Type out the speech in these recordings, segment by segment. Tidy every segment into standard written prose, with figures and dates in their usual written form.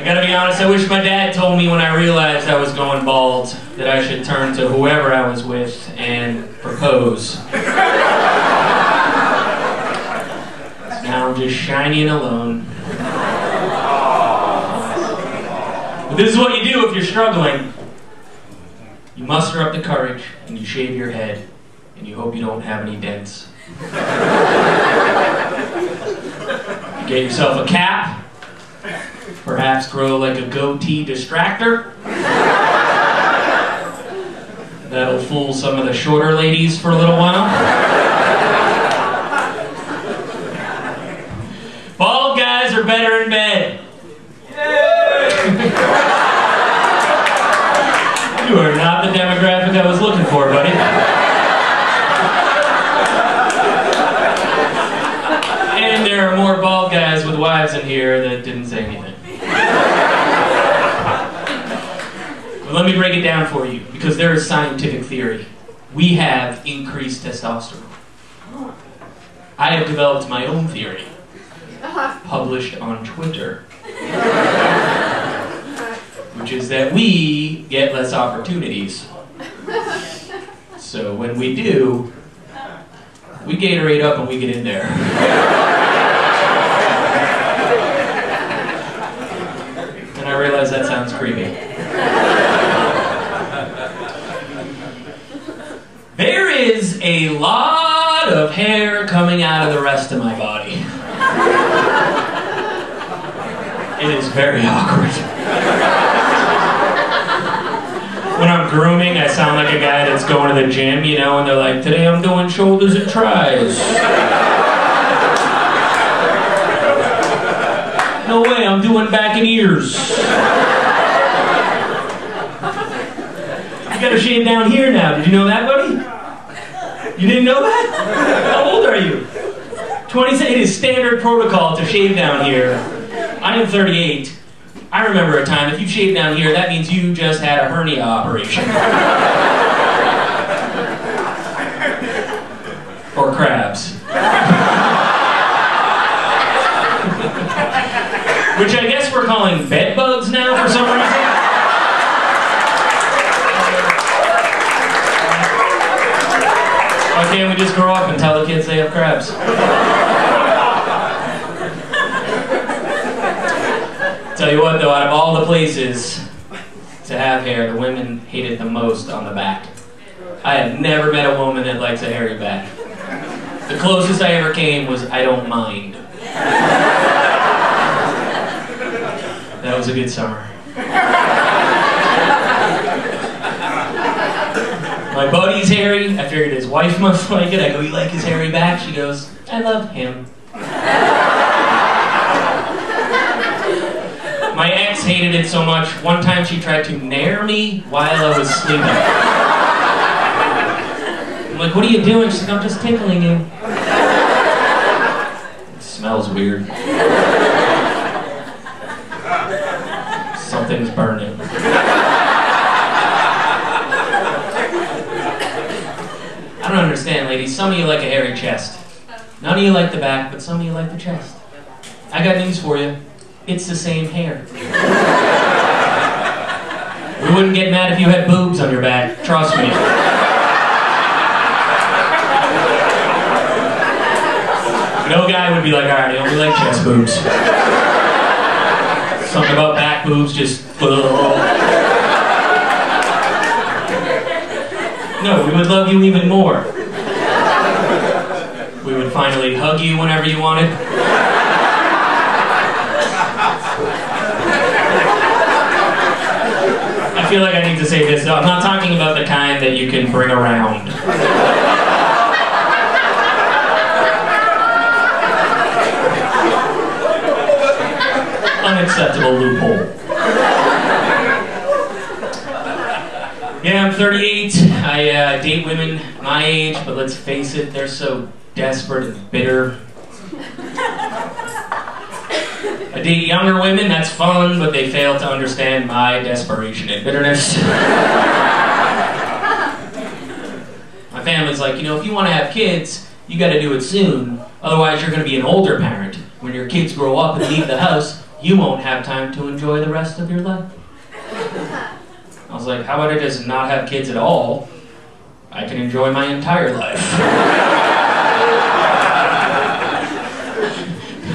I gotta be honest, I wish my dad told me when I realized I was going bald that I should turn to whoever I was with and propose. Now I'm just shiny and alone. But this is what you do if you're struggling. You muster up the courage and you shave your head and you hope you don't have any dents. You get yourself a cap. Perhaps grow like a goatee distractor. That'll fool some of the shorter ladies for a little while. Bald guys are better in bed. You are not the demographic I was looking for, buddy. And there are more bald guys with wives in here that didn't say anything. But let me break it down for you, because there is scientific theory. We have increased testosterone. I have developed my own theory, published on Twitter, which is that we get less opportunities. So when we do, we Gatorade up and we get in there. And I realize that sounds creepy. There is a lot of hair coming out of the rest of my body. It is very awkward. When I'm grooming, I sound like a guy that's going to the gym, you know, and they're like, today I'm doing shoulders and tries. No way, I'm doing back and ears. You gotta shave down here now. Did you know that, buddy? You didn't know that? How old are you? 26. It is standard protocol to shave down here. I am 38. I remember a time, if you shave down here, that means you just had a hernia operation. Or crabs. Which I guess we're calling bed bugs now for some reason. Why can't we just grow up and tell the kids they have crabs? Tell you what though, out of all the places to have hair, the women hate it the most on the back. I have never met a woman that likes a hairy back. The closest I ever came was, I don't mind. That was a good summer. My buddy's hairy. I figured his wife must like it. I go, you like his hairy back? She goes, I love him. My ex hated it so much, one time she tried to nair me while I was sleeping. I'm like, what are you doing? She's like, I'm just tickling you. It smells weird. Something's burning. I don't understand, ladies. Some of you like a hairy chest. None of you like the back, but some of you like the chest. I got news for you. It's the same hair. We wouldn't get mad if you had boobs on your back. Trust me. No guy would be like, alright, I only like chest boobs. Something about back boobs just... No, we would love you even more. We would finally hug you whenever you wanted. I feel like I need to say this, though. I'm not talking about the kind that you can bring around. Unacceptable loophole. Yeah, I'm 38. I date women my age, but let's face it, they're so desperate and bitter. I date younger women, that's fun, but they fail to understand my desperation and bitterness. My family's like, you know, if you want to have kids, you got to do it soon. Otherwise, you're going to be an older parent. When your kids grow up and leave the house, you won't have time to enjoy the rest of your life. I was like, how about I just not have kids at all? I can enjoy my entire life.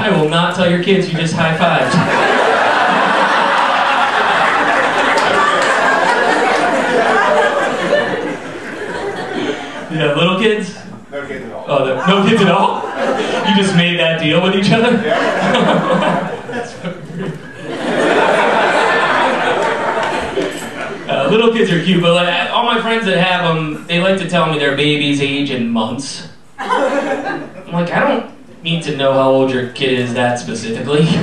I will not tell your kids you just high-fived. Yeah, little kids? No kids at all. Oh, no kids at all? You just made that deal with each other? Yeah. That's so weird. Little kids are cute, but like, all my friends that have them, they like to tell me their baby's age in months. I'm like, I don't need to know how old your kid is that specifically. You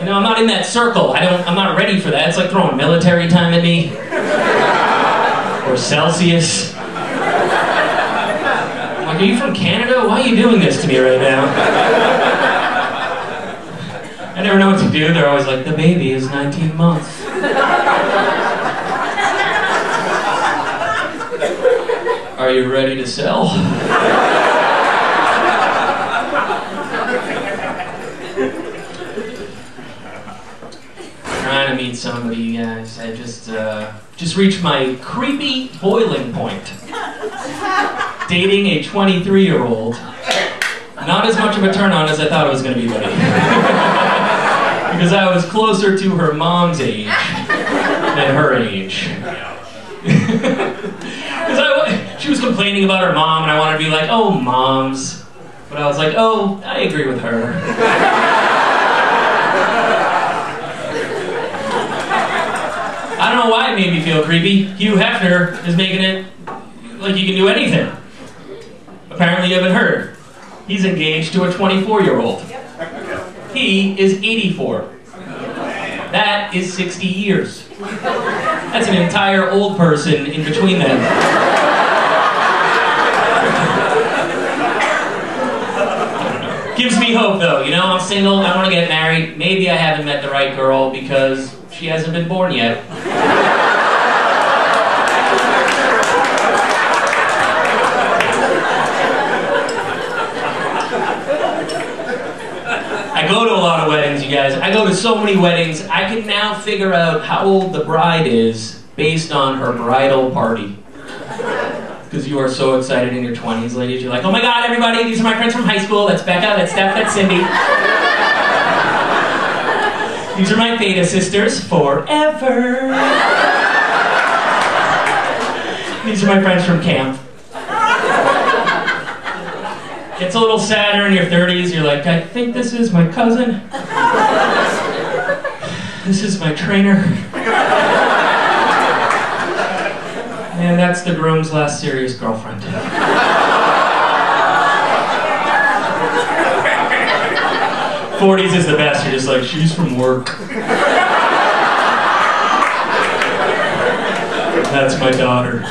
know, I'm not in that circle. I'm not ready for that. It's like throwing military time at me. Or Celsius. I'm like, are you from Canada? Why are you doing this to me right now? I never know what to do. They're always like, the baby is 19 months. Are you ready to sell? Trying to meet somebody, you guys. I just reached my creepy boiling point. Dating a 23-year-old. Not as much of a turn-on as I thought it was going to be, buddy. Because I was closer to her mom's age than her age. She was complaining about her mom, and I wanted to be like, oh, moms. But I was like, oh, I agree with her. I don't know why it made me feel creepy. Hugh Hefner is making it like you can do anything. Apparently you haven't heard. He's engaged to a 24-year-old. He is 84. That is 60 years. That's an entire old person in between them. Gives me hope though, you know, I'm single, I want to get married. Maybe I haven't met the right girl because she hasn't been born yet. I go to a lot of weddings, you guys. I go to so many weddings, I can now figure out how old the bride is based on her bridal party. Because you are so excited in your 20s, ladies. You're like, oh my god, everybody, these are my friends from high school. That's Becca, that's Steph, that's Cindy. These are my Theta sisters forever. These are my friends from camp. Gets a little sadder in your 30s. You're like, I think this is my cousin. This is my trainer. And that's the groom's last serious girlfriend. 40s is the best. You're just like, she's from work. That's my daughter.